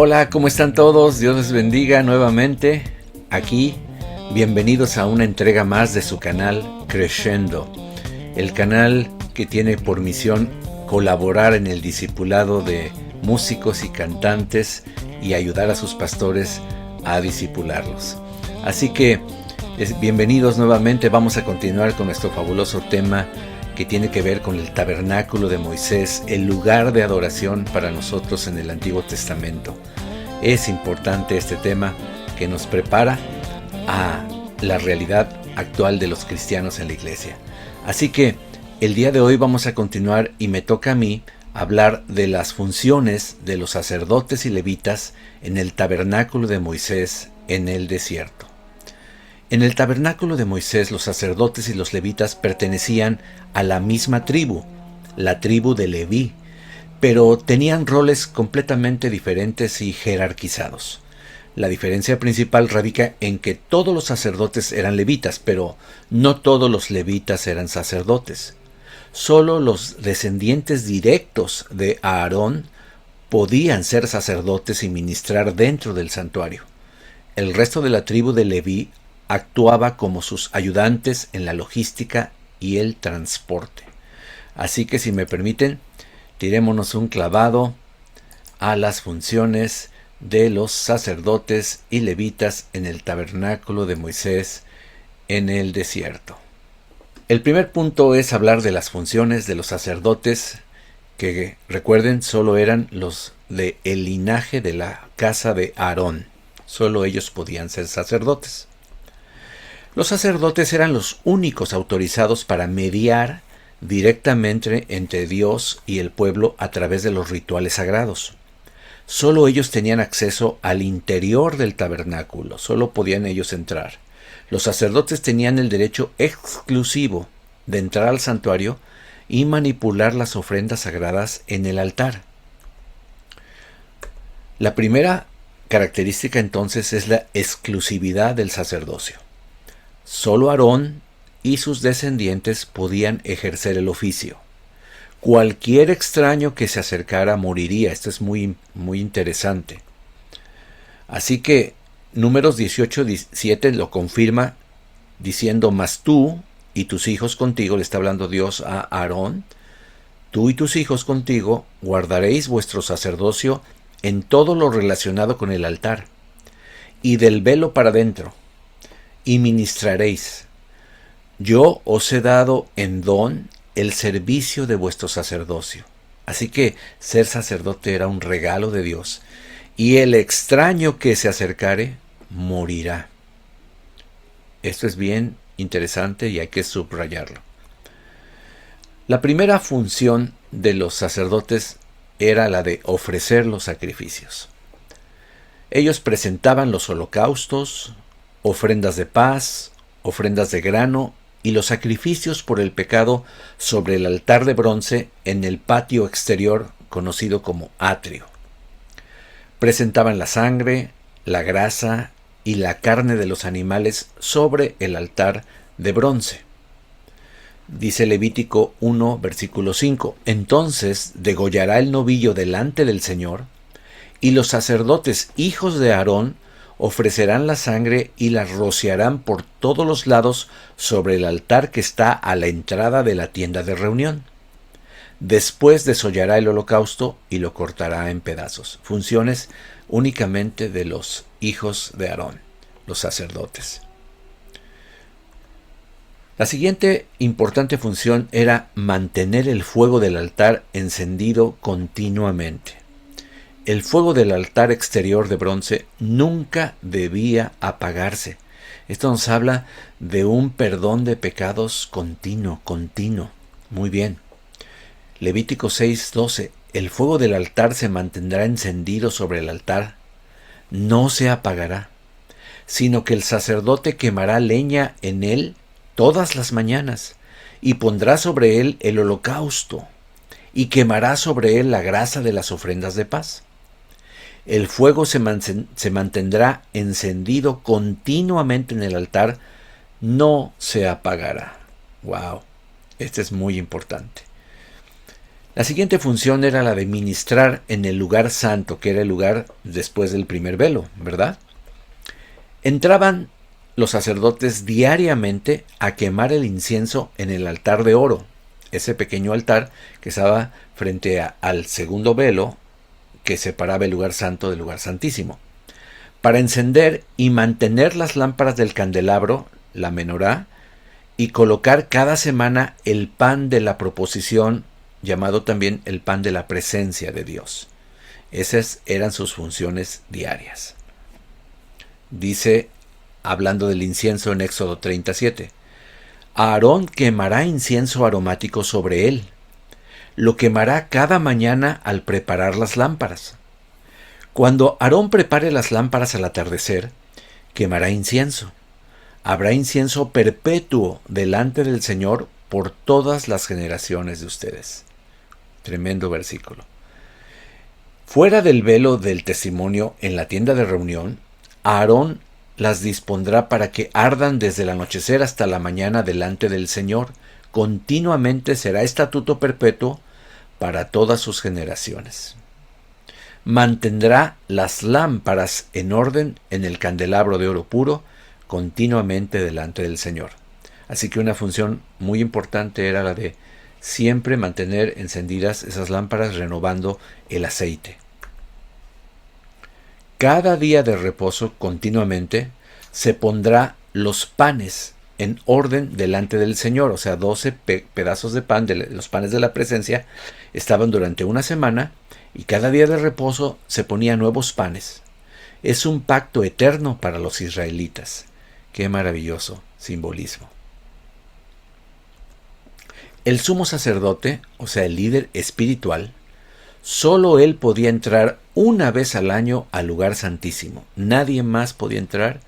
Hola, ¿cómo están todos? Dios les bendiga nuevamente. Aquí, bienvenidos a una entrega más de su canal Crescendo, el canal que tiene por misión colaborar en el discipulado de músicos y cantantes y ayudar a sus pastores a discipularlos. Así que, bienvenidos nuevamente. Vamos a continuar con nuestro fabuloso tema que tiene que ver con el tabernáculo de Moisés, el lugar de adoración para nosotros en el Antiguo Testamento. Es importante este tema que nos prepara a la realidad actual de los cristianos en la iglesia. Así que el día de hoy vamos a continuar y me toca a mí hablar de las funciones de los sacerdotes y levitas en el tabernáculo de Moisés en el desierto. En el tabernáculo de Moisés, los sacerdotes y los levitas pertenecían a la misma tribu, la tribu de Leví, pero tenían roles completamente diferentes y jerarquizados. La diferencia principal radica en que todos los sacerdotes eran levitas, pero no todos los levitas eran sacerdotes. Solo los descendientes directos de Aarón podían ser sacerdotes y ministrar dentro del santuario. El resto de la tribu de Leví actuaba como sus ayudantes en la logística y el transporte. Así que si me permiten, tirémonos un clavado a las funciones de los sacerdotes y levitas en el tabernáculo de Moisés en el desierto. El primer punto es hablar de las funciones de los sacerdotes que, recuerden, solo eran los del linaje de la casa de Aarón. Solo ellos podían ser sacerdotes. Los sacerdotes eran los únicos autorizados para mediar directamente entre Dios y el pueblo a través de los rituales sagrados. Solo ellos tenían acceso al interior del tabernáculo, solo podían ellos entrar. Los sacerdotes tenían el derecho exclusivo de entrar al santuario y manipular las ofrendas sagradas en el altar. La primera característica entonces es la exclusividad del sacerdocio. Solo Aarón y sus descendientes podían ejercer el oficio. Cualquier extraño que se acercara moriría. Esto es muy interesante. Así que Números 18:7 lo confirma diciendo: mas tú y tus hijos contigo, le está hablando Dios a Aarón, tú y tus hijos contigo guardaréis vuestro sacerdocio en todo lo relacionado con el altar, y del velo para dentro, y ministraréis. Yo os he dado en don el servicio de vuestro sacerdocio. Así que ser sacerdote era un regalo de Dios, y el extraño que se acercare morirá. Esto es bien interesante y hay que subrayarlo. La primera función de los sacerdotes era la de ofrecer los sacrificios. Ellos presentaban los holocaustos, ofrendas de paz, ofrendas de grano y los sacrificios por el pecado sobre el altar de bronce en el patio exterior conocido como atrio. Presentaban la sangre, la grasa y la carne de los animales sobre el altar de bronce. Dice Levítico 1, versículo 5, entonces degollará el novillo delante del Señor, y los sacerdotes hijos de Aarón ofrecerán la sangre y la rociarán por todos los lados sobre el altar que está a la entrada de la tienda de reunión. Después desollará el holocausto y lo cortará en pedazos. Funciones únicamente de los hijos de Aarón, los sacerdotes. La siguiente importante función era mantener el fuego del altar encendido continuamente. El fuego del altar exterior de bronce nunca debía apagarse. Esto nos habla de un perdón de pecados continuo. Muy bien. Levítico 6:12. El fuego del altar se mantendrá encendido sobre el altar. No se apagará, sino que el sacerdote quemará leña en él todas las mañanas y pondrá sobre él el holocausto y quemará sobre él la grasa de las ofrendas de paz. El fuego se mantendrá encendido continuamente en el altar, no se apagará. ¡Wow! Este es muy importante. La siguiente función era la de ministrar en el lugar santo, que era el lugar después del primer velo, ¿verdad? Entraban los sacerdotes diariamente a quemar el incienso en el altar de oro, ese pequeño altar que estaba frente al segundo velo que separaba el lugar santo del lugar santísimo, para encender y mantener las lámparas del candelabro, la menorá, y colocar cada semana el pan de la proposición, llamado también el pan de la presencia de Dios. Esas eran sus funciones diarias. Dice, hablando del incienso en Éxodo 37, Aarón quemará incienso aromático sobre él. Lo quemará cada mañana al preparar las lámparas. Cuando Aarón prepare las lámparas al atardecer, quemará incienso. Habrá incienso perpetuo delante del Señor por todas las generaciones de ustedes. Tremendo versículo. Fuera del velo del testimonio en la tienda de reunión, Aarón las dispondrá para que ardan desde el anochecer hasta la mañana delante del Señor. Continuamente será estatuto perpetuo para todas sus generaciones. Mantendrá las lámparas en orden en el candelabro de oro puro continuamente delante del Señor. Así que una función muy importante era la de siempre mantener encendidas esas lámparas, renovando el aceite. Cada día de reposo continuamente se pondrá los panes en orden delante del Señor, o sea, 12 pedazos de pan, los panes de la presencia, estaban durante una semana, y cada día de reposo se ponían nuevos panes. Es un pacto eterno para los israelitas. Qué maravilloso simbolismo. El sumo sacerdote, o sea, el líder espiritual, solo él podía entrar una vez al año al lugar santísimo. Nadie más podía entrar,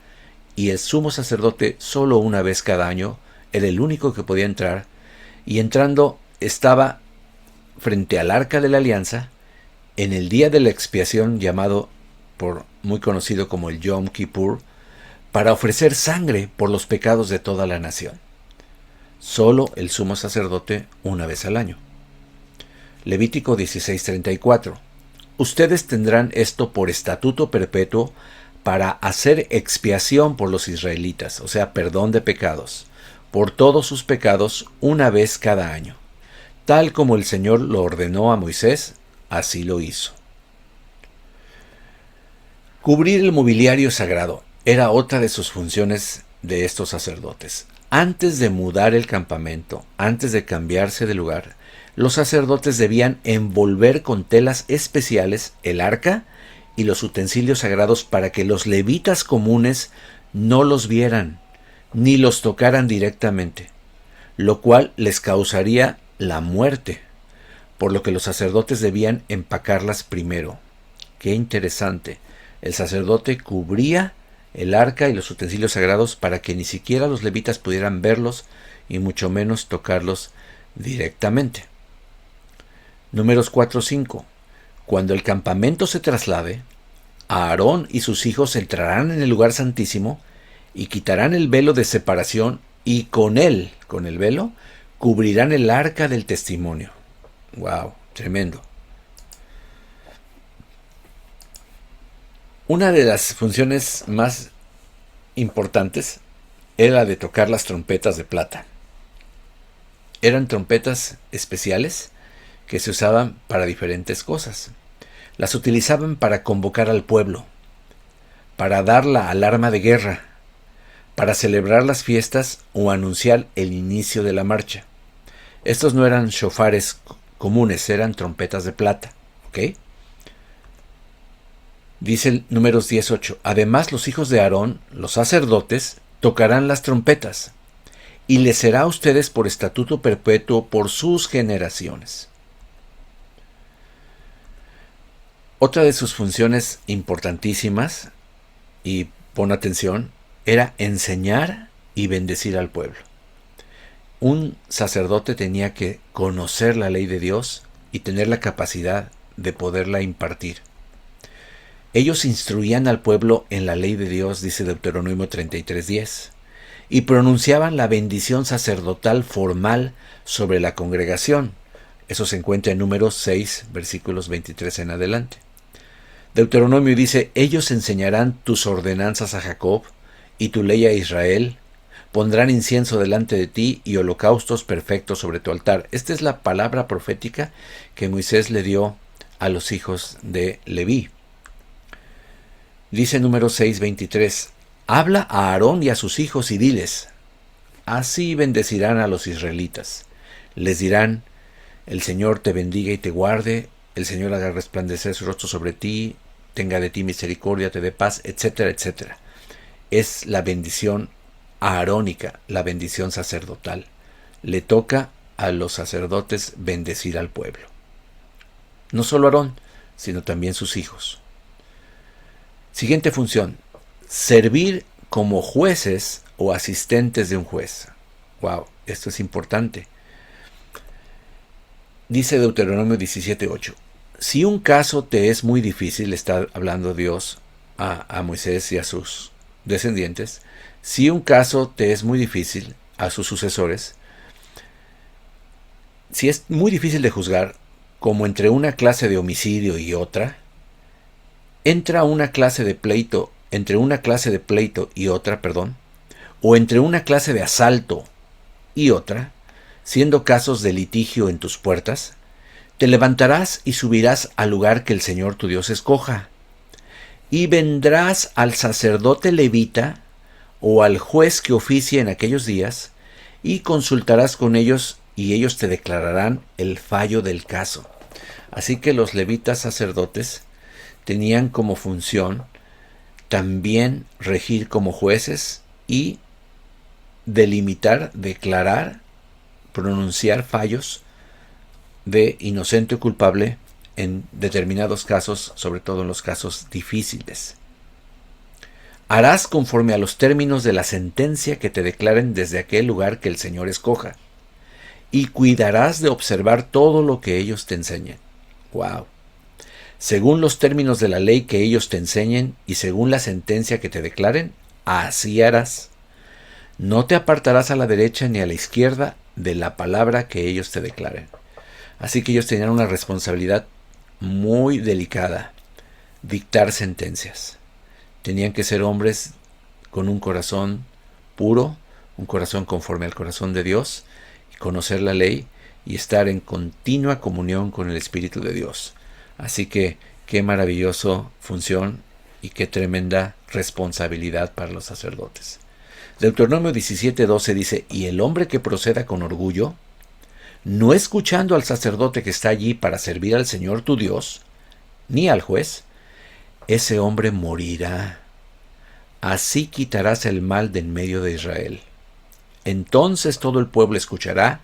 y el sumo sacerdote solo una vez cada año era el único que podía entrar, y entrando estaba frente al arca de la alianza en el día de la expiación, llamado muy conocido como el Yom Kippur, para ofrecer sangre por los pecados de toda la nación. Solo el sumo sacerdote una vez al año. Levítico 16:34. Ustedes tendrán esto por estatuto perpetuo para hacer expiación por los israelitas, o sea, perdón de pecados, por todos sus pecados una vez cada año. Tal como el Señor lo ordenó a Moisés, así lo hizo. Cubrir el mobiliario sagrado era otra de sus funciones de estos sacerdotes. Antes de mudar el campamento, antes de cambiarse de lugar, los sacerdotes debían envolver con telas especiales el arca y los utensilios sagrados para que los levitas comunes no los vieran ni los tocaran directamente, lo cual les causaría la muerte, por lo que los sacerdotes debían empacarlas primero. Qué interesante. El sacerdote cubría el arca y los utensilios sagrados para que ni siquiera los levitas pudieran verlos y mucho menos tocarlos directamente. Números 4:5. Cuando el campamento se traslade, Aarón y sus hijos entrarán en el lugar santísimo y quitarán el velo de separación, y con él, con el velo, cubrirán el arca del testimonio. ¡Wow! Tremendo. Una de las funciones más importantes era la de tocar las trompetas de plata. Eran trompetas especiales que se usaban para diferentes cosas. Las utilizaban para convocar al pueblo, para dar la alarma de guerra, para celebrar las fiestas o anunciar el inicio de la marcha. Estos no eran shofares comunes, eran trompetas de plata. ¿Ok? Dice el Números 18. Además, los hijos de Aarón, los sacerdotes, tocarán las trompetas, y les será a ustedes por estatuto perpetuo por sus generaciones. Otra de sus funciones importantísimas, y pon atención, era enseñar y bendecir al pueblo. Un sacerdote tenía que conocer la ley de Dios y tener la capacidad de poderla impartir. Ellos instruían al pueblo en la ley de Dios, dice Deuteronomio 33:10, y pronunciaban la bendición sacerdotal formal sobre la congregación, Eso se encuentra en Números 6, versículos 23 en adelante. Deuteronomio dice, ellos enseñarán tus ordenanzas a Jacob y tu ley a Israel, pondrán incienso delante de ti y holocaustos perfectos sobre tu altar. Esta es la palabra profética que Moisés le dio a los hijos de Leví. Dice Números 6, 23, habla a Aarón y a sus hijos y diles, así bendecirán a los israelitas. Les dirán, el Señor te bendiga y te guarde, el Señor haga resplandecer su rostro sobre ti, tenga de ti misericordia, te dé paz, etcétera, etcétera. Es la bendición aarónica, la bendición sacerdotal. Le toca a los sacerdotes bendecir al pueblo. No solo Aarón, sino también sus hijos. Siguiente función, servir como jueces o asistentes de un juez. Wow, esto es importante. Dice Deuteronomio 17:8. Si un caso te es muy difícil, está hablando Dios a Moisés y a sus descendientes, si un caso te es muy difícil, a sus sucesores, si es muy difícil de juzgar, como entre una clase de homicidio y otra, entre una clase de pleito y otra, o entre una clase de asalto y otra, siendo casos de litigio en tus puertas, te levantarás y subirás al lugar que el Señor tu Dios escoja, y vendrás al sacerdote levita o al juez que oficie en aquellos días, y consultarás con ellos, y ellos te declararán el fallo del caso. Así que los levitas sacerdotes tenían como función también regir como jueces y delimitar, declarar, pronunciar fallos de inocente o culpable en determinados casos, sobre todo en los casos difíciles. Harás conforme a los términos de la sentencia que te declaren desde aquel lugar que el Señor escoja, y cuidarás de observar todo lo que ellos te enseñen. ¡Wow! Según los términos de la ley que ellos te enseñen y según la sentencia que te declaren, así harás. No te apartarás a la derecha ni a la izquierda de la palabra que ellos te declaren. Así que ellos tenían una responsabilidad muy delicada, dictar sentencias. Tenían que ser hombres con un corazón puro, un corazón conforme al corazón de Dios, conocer la ley y estar en continua comunión con el Espíritu de Dios. Así que qué maravillosa función y qué tremenda responsabilidad para los sacerdotes. Deuteronomio 17:12 dice, y el hombre que proceda con orgullo, no escuchando al sacerdote que está allí para servir al Señor tu Dios, ni al juez, ese hombre morirá. Así quitarás el mal de en medio de Israel. Entonces todo el pueblo escuchará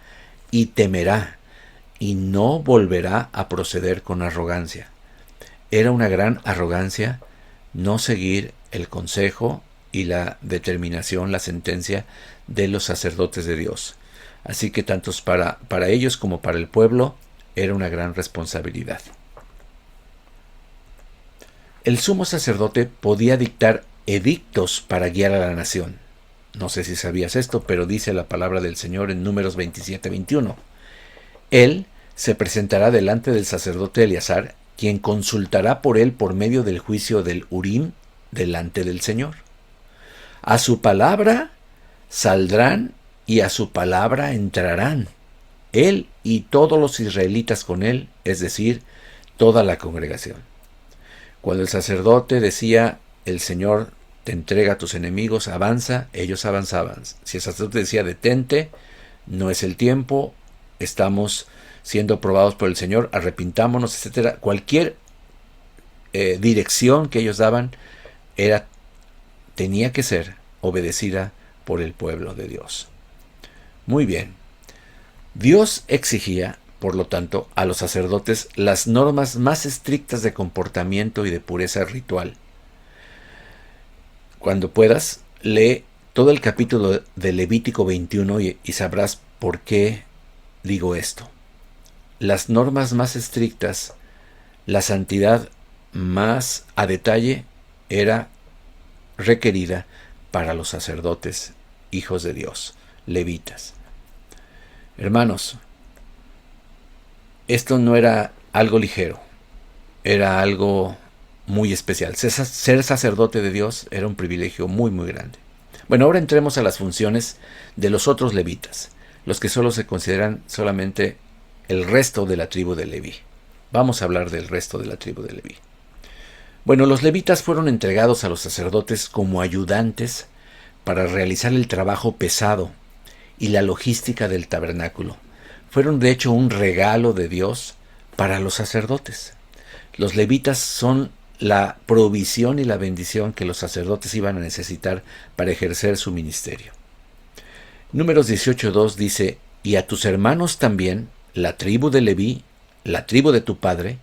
y temerá, y no volverá a proceder con arrogancia. Era una gran arrogancia no seguir el consejo y la determinación, la sentencia de los sacerdotes de Dios. Así que tanto para ellos como para el pueblo era una gran responsabilidad. El sumo sacerdote podía dictar edictos para guiar a la nación. No sé si sabías esto, pero dice la palabra del Señor en Números 27:21. Él se presentará delante del sacerdote Eleazar, quien consultará por él por medio del juicio del Urim delante del Señor. A su palabra saldrán y a su palabra entrarán, él y todos los israelitas con él, es decir, toda la congregación. Cuando el sacerdote decía, el Señor te entrega a tus enemigos, avanza, ellos avanzaban. Si el sacerdote decía, detente, no es el tiempo, estamos siendo probados por el Señor, arrepintámonos, etc. Cualquier dirección que ellos daban tenía que ser obedecida por el pueblo de Dios. Muy bien. Dios exigía, por lo tanto, a los sacerdotes las normas más estrictas de comportamiento y de pureza ritual. Cuando puedas, lee todo el capítulo de Levítico 21 y sabrás por qué digo esto. Las normas más estrictas, la santidad más a detalle era requerida para los sacerdotes, hijos de Dios, levitas. Hermanos, Esto no era algo ligero, era algo muy especial. Ser sacerdote de Dios era un privilegio muy muy grande. Bueno, ahora entremos a las funciones de los otros levitas, los que solo se consideran solamente el resto de la tribu de Leví. Vamos a hablar del resto de la tribu de Leví. Bueno, los levitas fueron entregados a los sacerdotes como ayudantes para realizar el trabajo pesado y la logística del tabernáculo. Fueron de hecho un regalo de Dios para los sacerdotes. Los levitas son la provisión y la bendición que los sacerdotes iban a necesitar para ejercer su ministerio. Números 18:2 dice: y a tus hermanos también, la tribu de Leví, la tribu de tu padre,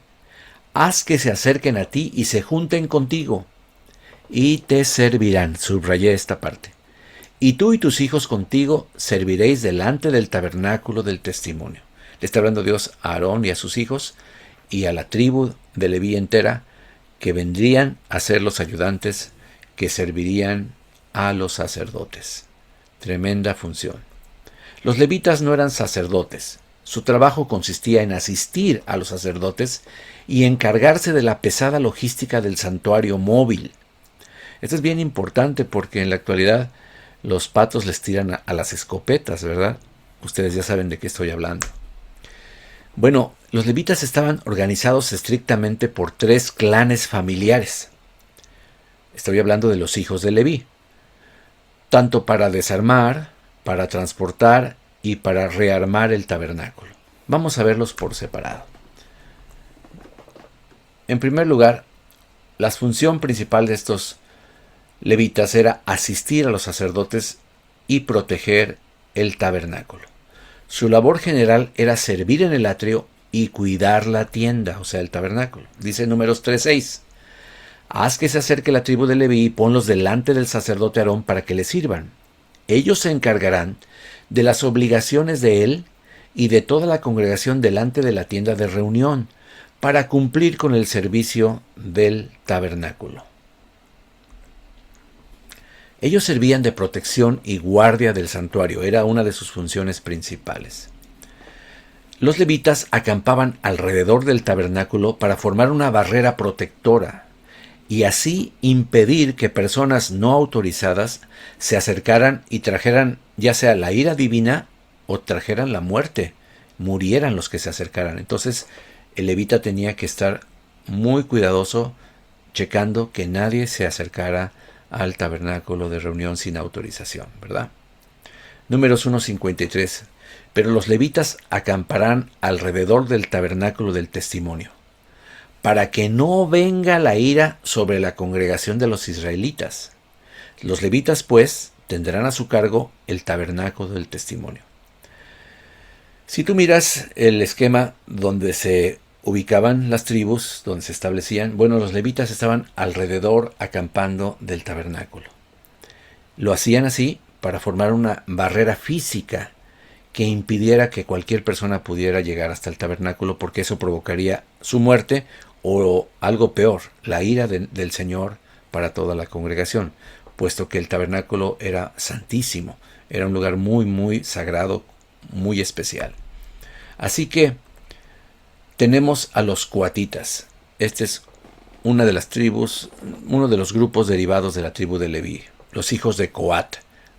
haz que se acerquen a ti y se junten contigo, y te servirán. Subrayé esta parte. Y tú y tus hijos contigo serviréis delante del tabernáculo del testimonio. Le está hablando Dios a Aarón y a sus hijos y a la tribu de Leví entera, que vendrían a ser los ayudantes que servirían a los sacerdotes. Tremenda función. Los levitas no eran sacerdotes. Su trabajo consistía en asistir a los sacerdotes y encargarse de la pesada logística del santuario móvil. Esto es bien importante porque en la actualidad los patos les tiran a las escopetas, ¿verdad? Ustedes ya saben de qué estoy hablando. Bueno, los levitas estaban organizados estrictamente por 3 clanes familiares. Estoy hablando de los hijos de Leví, tanto para desarmar, para transportar y para rearmar el tabernáculo. Vamos a verlos por separado. En primer lugar, la función principal de estos levitas era asistir a los sacerdotes y proteger el tabernáculo. Su labor general era servir en el atrio y cuidar la tienda, o sea, el tabernáculo. Dice Números 3:6. Haz que se acerque la tribu de Leví y ponlos delante del sacerdote Aarón para que le sirvan. Ellos se encargarán de las obligaciones de él y de toda la congregación delante de la tienda de reunión, para cumplir con el servicio del tabernáculo. Ellos servían de protección y guardia del santuario, era una de sus funciones principales. Los levitas acampaban alrededor del tabernáculo para formar una barrera protectora y así impedir que personas no autorizadas se acercaran y trajeran ya sea la ira divina o trajeran la muerte, murieran los que se acercaran. Entonces el levita tenía que estar muy cuidadoso, checando que nadie se acercara al tabernáculo de reunión sin autorización, ¿verdad? Números 1:53. Pero los levitas acamparán alrededor del tabernáculo del testimonio, para que no venga la ira sobre la congregación de los israelitas. Los levitas, pues, tendrán a su cargo el tabernáculo del testimonio. Si tú miras el esquema donde se ubicaban las tribus, donde se establecían, bueno, los levitas estaban alrededor acampando del tabernáculo. Lo hacían así para formar una barrera física que impidiera que cualquier persona pudiera llegar hasta el tabernáculo, porque eso provocaría su muerte o algo peor, la ira del Señor para toda la congregación, puesto que el tabernáculo era santísimo, era un lugar muy, muy sagrado, muy especial. Así que tenemos a los coatitas. Este es una de las tribus, uno de los grupos derivados de la tribu de Leví, los hijos de Coat.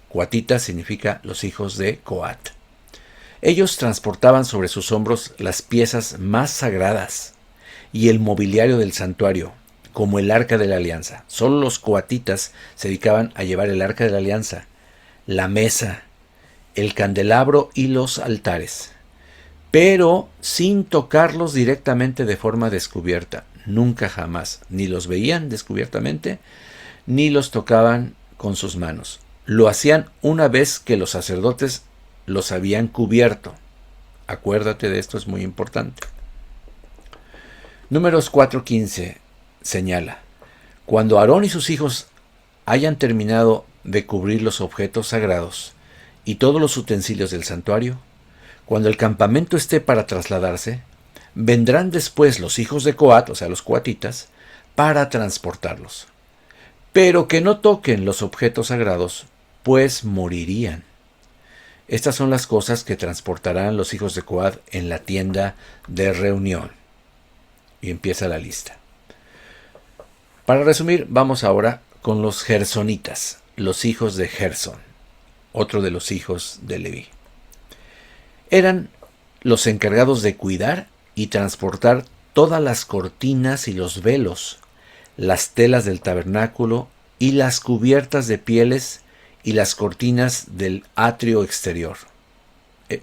Coatita significa los hijos de Coat. Ellos transportaban sobre sus hombros las piezas más sagradas y el mobiliario del santuario, como el arca de la alianza. Solo los coatitas se dedicaban a llevar el arca de la alianza, la mesa, el candelabro y los altares, pero sin tocarlos directamente de forma descubierta. Nunca jamás, ni los veían descubiertamente, ni los tocaban con sus manos. Lo hacían una vez que los sacerdotes los habían cubierto. Acuérdate de esto, es muy importante. Números 4:15 señala: cuando Aarón y sus hijos hayan terminado de cubrir los objetos sagrados y todos los utensilios del santuario, cuando el campamento esté para trasladarse, vendrán después los hijos de Coat, o sea los coatitas, para transportarlos. Pero que no toquen los objetos sagrados, pues morirían. Estas son las cosas que transportarán los hijos de Coat en la tienda de reunión. Y empieza la lista. Para resumir, vamos ahora con los gersonitas, los hijos de Gersón, otro de los hijos de Leví. Eran los encargados de cuidar y transportar todas las cortinas y los velos, las telas del tabernáculo y las cubiertas de pieles y las cortinas del atrio exterior.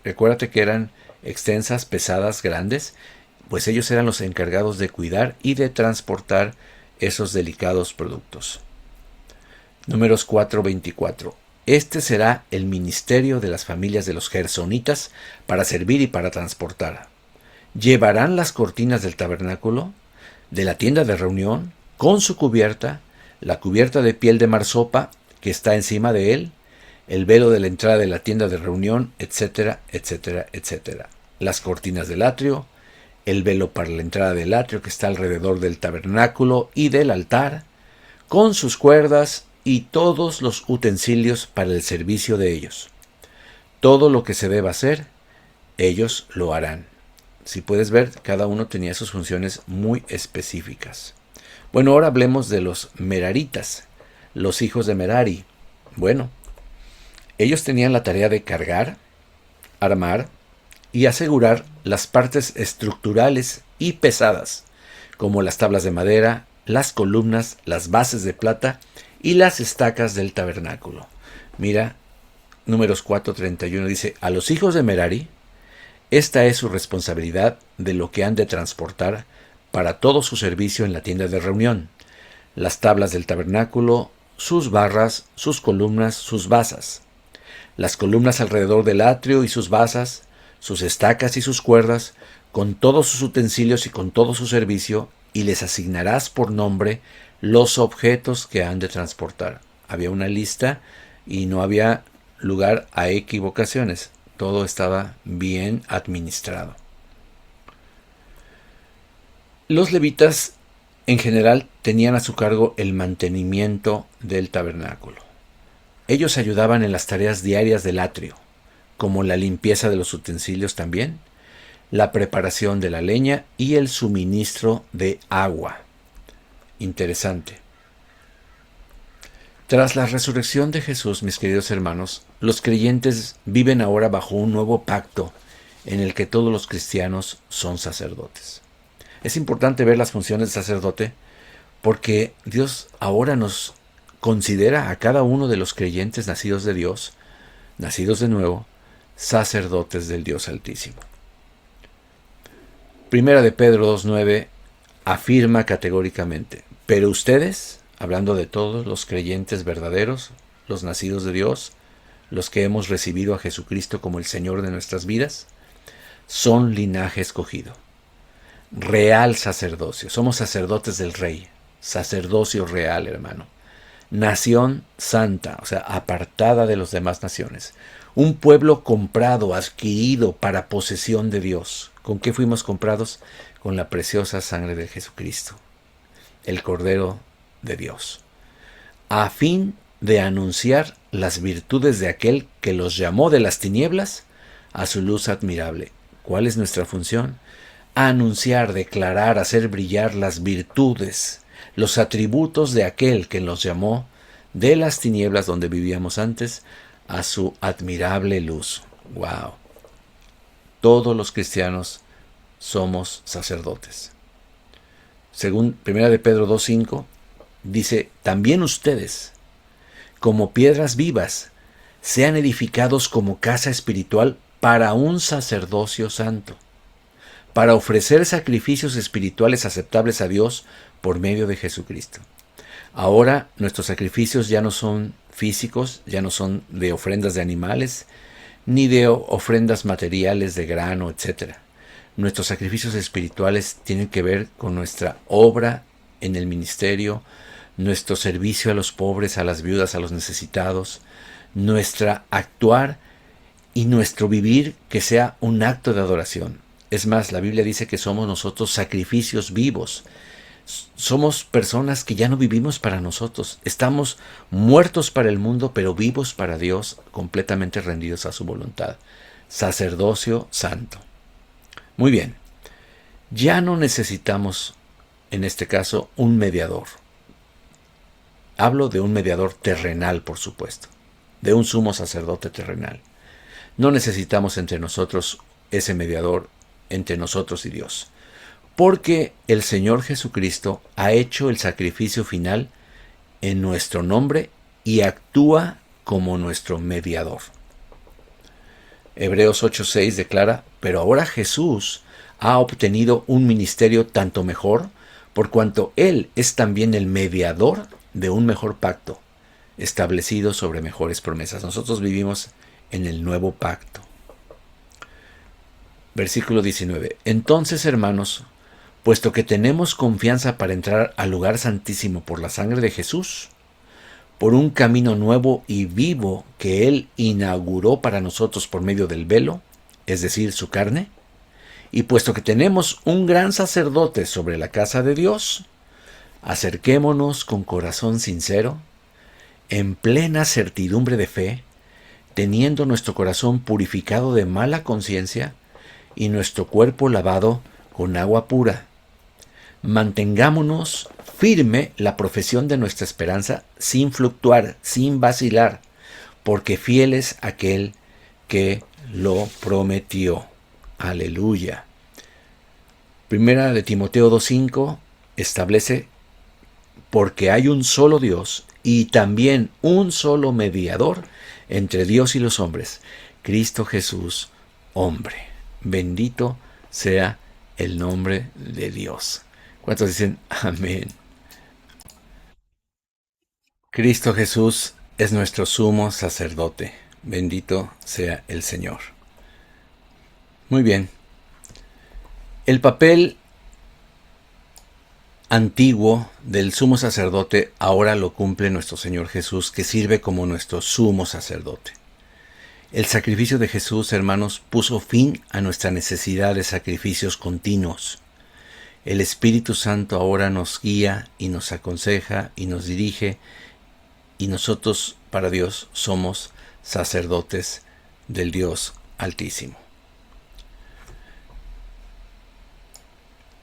Recuérdate que eran extensas, pesadas, grandes, pues ellos eran los encargados de cuidar y de transportar esos delicados productos. Números 4:24. Este será el ministerio de las familias de los gersonitas para servir y para transportar. Llevarán las cortinas del tabernáculo, de la tienda de reunión, con su cubierta, la cubierta de piel de marsopa que está encima de él, el velo de la entrada de la tienda de reunión, etcétera, etcétera, etcétera. Las cortinas del atrio, el velo para la entrada del atrio que está alrededor del tabernáculo y del altar, con sus cuerdas y todos los utensilios para el servicio de ellos. Todo lo que se deba hacer, ellos lo harán. Si puedes ver, cada uno tenía sus funciones muy específicas. Bueno, ahora hablemos de los meraritas, los hijos de Merari. Bueno, ellos tenían la tarea de cargar, armar y asegurar las partes estructurales y pesadas, como las tablas de madera, las columnas, las bases de plata y las estacas del tabernáculo. Mira, Números 4:31 dice, a los hijos de Merari, esta es su responsabilidad de lo que han de transportar para todo su servicio en la tienda de reunión, las tablas del tabernáculo, sus barras, sus columnas, sus basas, las columnas alrededor del atrio y sus basas, sus estacas y sus cuerdas, con todos sus utensilios y con todo su servicio, y les asignarás por nombre los objetos que han de transportar. Había una lista y no había lugar a equivocaciones. Todo estaba bien administrado. Los levitas en general tenían a su cargo el mantenimiento del tabernáculo. Ellos ayudaban en las tareas diarias del atrio, como la limpieza de los utensilios también, la preparación de la leña y el suministro de agua. Interesante. Tras la resurrección de Jesús, mis queridos hermanos, los creyentes viven ahora bajo un nuevo pacto en el que todos los cristianos son sacerdotes. Es importante ver las funciones de sacerdote porque Dios ahora nos considera a cada uno de los creyentes nacidos de Dios, nacidos de nuevo, sacerdotes del Dios Altísimo. Primera de Pedro 2:9 afirma categóricamente, pero ustedes, hablando de todos los creyentes verdaderos, los nacidos de Dios, los que hemos recibido a Jesucristo como el Señor de nuestras vidas, son linaje escogido, real sacerdocio. Somos sacerdotes del Rey, sacerdocio real, hermano. Nación santa, o sea, apartada de las demás naciones. Un pueblo comprado, adquirido para posesión de Dios. ¿Con qué fuimos comprados? Con la preciosa sangre de Jesucristo, el Cordero de Dios, a fin de anunciar las virtudes de aquel que los llamó de las tinieblas a su luz admirable. ¿Cuál es nuestra función? Anunciar, declarar, hacer brillar las virtudes, los atributos de aquel que nos llamó de las tinieblas donde vivíamos antes a su admirable luz. ¡Wow! Todos los cristianos somos sacerdotes. Según 1 de Pedro 2:5, dice, también ustedes, como piedras vivas, sean edificados como casa espiritual para un sacerdocio santo, para ofrecer sacrificios espirituales aceptables a Dios por medio de Jesucristo. Ahora nuestros sacrificios ya no son físicos, ya no son de ofrendas de animales, ni de ofrendas materiales de grano, etc. Nuestros sacrificios espirituales tienen que ver con nuestra obra en el ministerio, nuestro servicio a los pobres, a las viudas, a los necesitados, nuestra actuar y nuestro vivir que sea un acto de adoración. Es más, la Biblia dice que somos nosotros sacrificios vivos. Somos personas que ya no vivimos para nosotros. Estamos muertos para el mundo, pero vivos para Dios, completamente rendidos a su voluntad. Sacerdocio santo. Muy bien. Ya no necesitamos, en este caso, un mediador. Hablo de un mediador terrenal, por supuesto. De un sumo sacerdote terrenal. No necesitamos entre nosotros ese mediador entre nosotros y Dios. Porque el Señor Jesucristo ha hecho el sacrificio final en nuestro nombre y actúa como nuestro mediador. Hebreos 8:6 declara, pero ahora Jesús ha obtenido un ministerio tanto mejor, por cuanto Él es también el mediador de un mejor pacto, establecido sobre mejores promesas. Nosotros vivimos en el nuevo pacto. Versículo 19. Entonces, hermanos, puesto que tenemos confianza para entrar al lugar santísimo por la sangre de Jesús, por un camino nuevo y vivo que Él inauguró para nosotros por medio del velo, es decir, su carne, y puesto que tenemos un gran sacerdote sobre la casa de Dios, acerquémonos con corazón sincero, en plena certidumbre de fe, teniendo nuestro corazón purificado de mala conciencia y nuestro cuerpo lavado con agua pura. Mantengámonos firme la profesión de nuestra esperanza sin fluctuar, sin vacilar, porque fiel es aquel que lo prometió. Aleluya. Primera de Timoteo 2:5 establece, porque hay un solo Dios y también un solo mediador entre Dios y los hombres, Cristo Jesús, hombre. Bendito sea el nombre de Dios. ¿Cuántos dicen amén? Cristo Jesús es nuestro sumo sacerdote. Bendito sea el Señor. Muy bien. El papel antiguo del sumo sacerdote ahora lo cumple nuestro Señor Jesús, que sirve como nuestro sumo sacerdote. El sacrificio de Jesús, hermanos, puso fin a nuestra necesidad de sacrificios continuos. El Espíritu Santo ahora nos guía y nos aconseja y nos dirige, y nosotros para Dios somos sacerdotes del Dios Altísimo.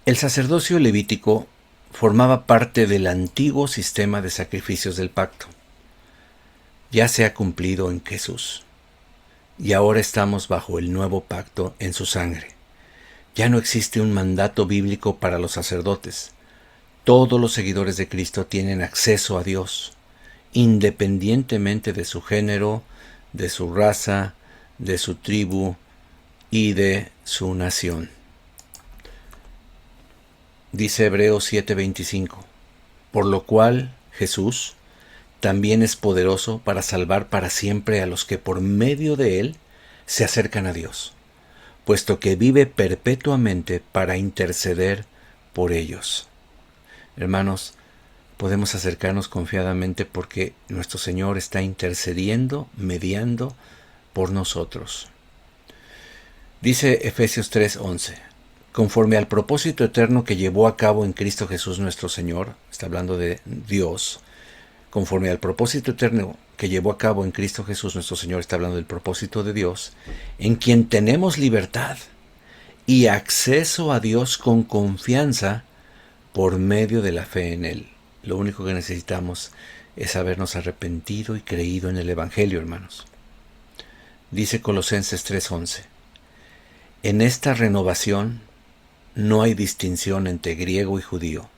El sacerdocio levítico formaba parte del antiguo sistema de sacrificios del pacto. Ya se ha cumplido en Jesús, y ahora estamos bajo el nuevo pacto en su sangre. Ya no existe un mandato bíblico para los sacerdotes. Todos los seguidores de Cristo tienen acceso a Dios, independientemente de su género, de su raza, de su tribu y de su nación. Dice Hebreos 7:25, por lo cual Jesús también es poderoso para salvar para siempre a los que por medio de él se acercan a Dios, puesto que vive perpetuamente para interceder por ellos. Hermanos, podemos acercarnos confiadamente porque nuestro Señor está intercediendo, mediando por nosotros. Dice Efesios 3:11, conforme al propósito eterno que llevó a cabo en Cristo Jesús nuestro Señor, está hablando de Dios, conforme al propósito eterno que llevó a cabo en Cristo Jesús nuestro Señor, está hablando del propósito de Dios, en quien tenemos libertad y acceso a Dios con confianza por medio de la fe en Él. Lo único que necesitamos es habernos arrepentido y creído en el Evangelio, hermanos. Dice Colosenses 3:11, en esta renovación no hay distinción entre griego y judío.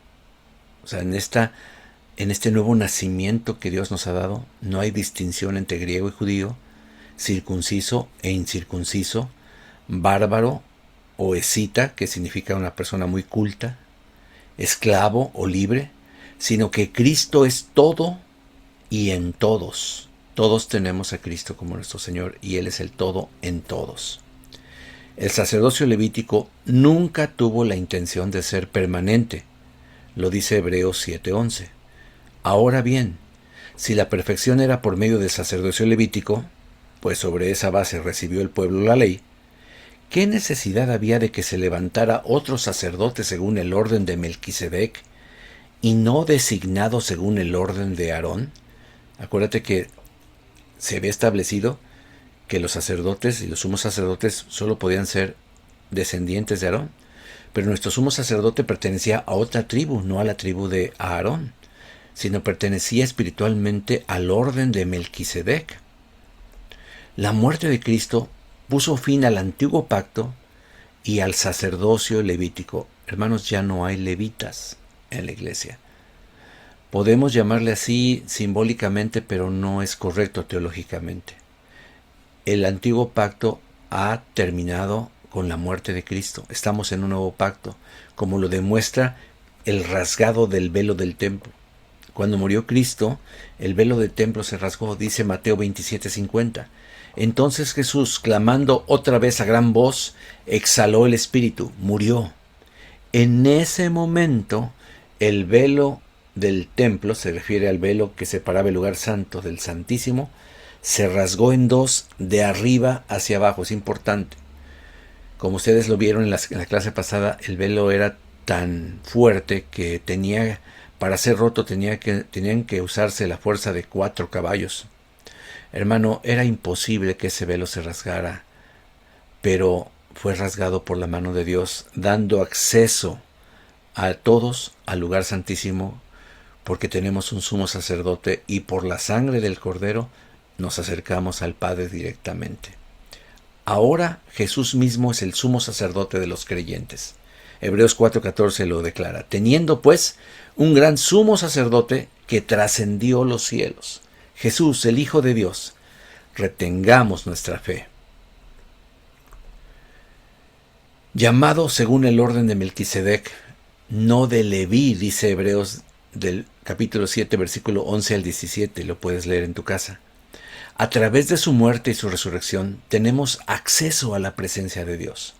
O sea, en este nuevo nacimiento que Dios nos ha dado, no hay distinción entre griego y judío, circunciso e incircunciso, bárbaro o escita, que significa una persona muy culta, esclavo o libre, sino que Cristo es todo y en todos. Todos tenemos a Cristo como nuestro Señor y Él es el todo en todos. El sacerdocio levítico nunca tuvo la intención de ser permanente, lo dice Hebreos 7:11. Ahora bien, si la perfección era por medio del sacerdocio levítico, pues sobre esa base recibió el pueblo la ley, ¿qué necesidad había de que se levantara otro sacerdote según el orden de Melquisedec, y no designado según el orden de Aarón. Acuérdate que se había establecido que los sacerdotes y los sumos sacerdotes solo podían ser descendientes de Aarón, pero nuestro sumo sacerdote pertenecía a otra tribu, no a la tribu de Aarón, sino pertenecía espiritualmente al orden de Melquisedec. La muerte de Cristo puso fin al antiguo pacto y al sacerdocio levítico. Hermanos, ya no hay levitas en la iglesia. Podemos llamarle así simbólicamente, pero no es correcto teológicamente. El antiguo pacto ha terminado con la muerte de Cristo. Estamos en un nuevo pacto, como lo demuestra el rasgado del velo del templo. Cuando murió Cristo, el velo del templo se rasgó, dice Mateo 27:50. Entonces Jesús, clamando otra vez a gran voz, exhaló el espíritu, murió. En ese momento, el velo del templo, se refiere al velo que separaba el lugar santo del Santísimo, se rasgó en dos de arriba hacia abajo. Es importante. Como ustedes lo vieron en la clase pasada, el velo era tan fuerte que para ser roto tenían que usarse la fuerza de 4 caballos. Hermano, era imposible que ese velo se rasgara, pero fue rasgado por la mano de Dios, dando acceso a todos al lugar santísimo, porque tenemos un sumo sacerdote y por la sangre del Cordero nos acercamos al Padre directamente. Ahora Jesús mismo es el sumo sacerdote de los creyentes. Hebreos 4:14 lo declara. Teniendo pues un gran sumo sacerdote que trascendió los cielos, Jesús, el Hijo de Dios, retengamos nuestra fe. Llamado según el orden de Melquisedec, no de Leví, dice Hebreos del capítulo 7, versículo 11 al 17, lo puedes leer en tu casa. A través de su muerte y su resurrección tenemos acceso a la presencia de Dios,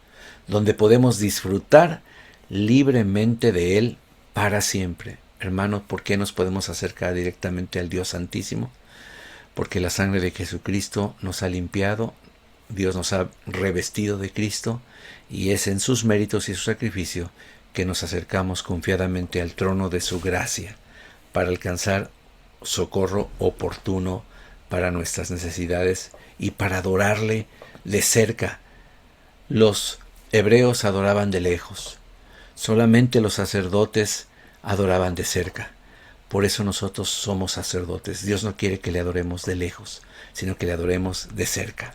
donde podemos disfrutar libremente de Él para siempre. Hermanos, ¿por qué nos podemos acercar directamente al Dios Santísimo? Porque la sangre de Jesucristo nos ha limpiado, Dios nos ha revestido de Cristo, y es en sus méritos y su sacrificio que nos acercamos confiadamente al trono de su gracia para alcanzar socorro oportuno para nuestras necesidades y para adorarle de cerca. Los hebreos adoraban de lejos, solamente los sacerdotes adoraban de cerca. Por eso nosotros somos sacerdotes. Dios no quiere que le adoremos de lejos, sino que le adoremos de cerca.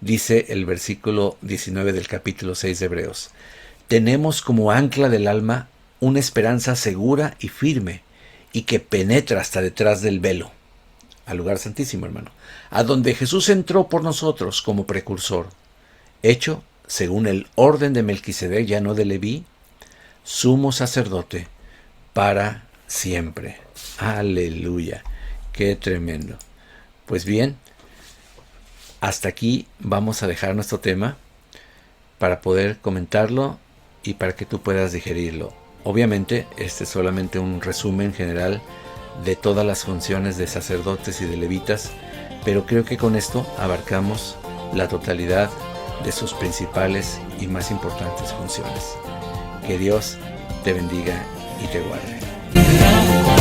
Dice el versículo 19 del capítulo 6 de Hebreos: tenemos como ancla del alma una esperanza segura y firme, y que penetra hasta detrás del velo, al lugar santísimo, hermano, a donde Jesús entró por nosotros como precursor, hecho según el orden de Melquisedec, ya no de Leví, sumo sacerdote para siempre. Aleluya, qué tremendo. Pues bien, hasta aquí vamos a dejar nuestro tema para poder comentarlo y para que tú puedas digerirlo. Obviamente, este es solamente un resumen general de todas las funciones de sacerdotes y de levitas, pero creo que con esto abarcamos la totalidad de sus principales y más importantes funciones. Que Dios te bendiga y te guarde.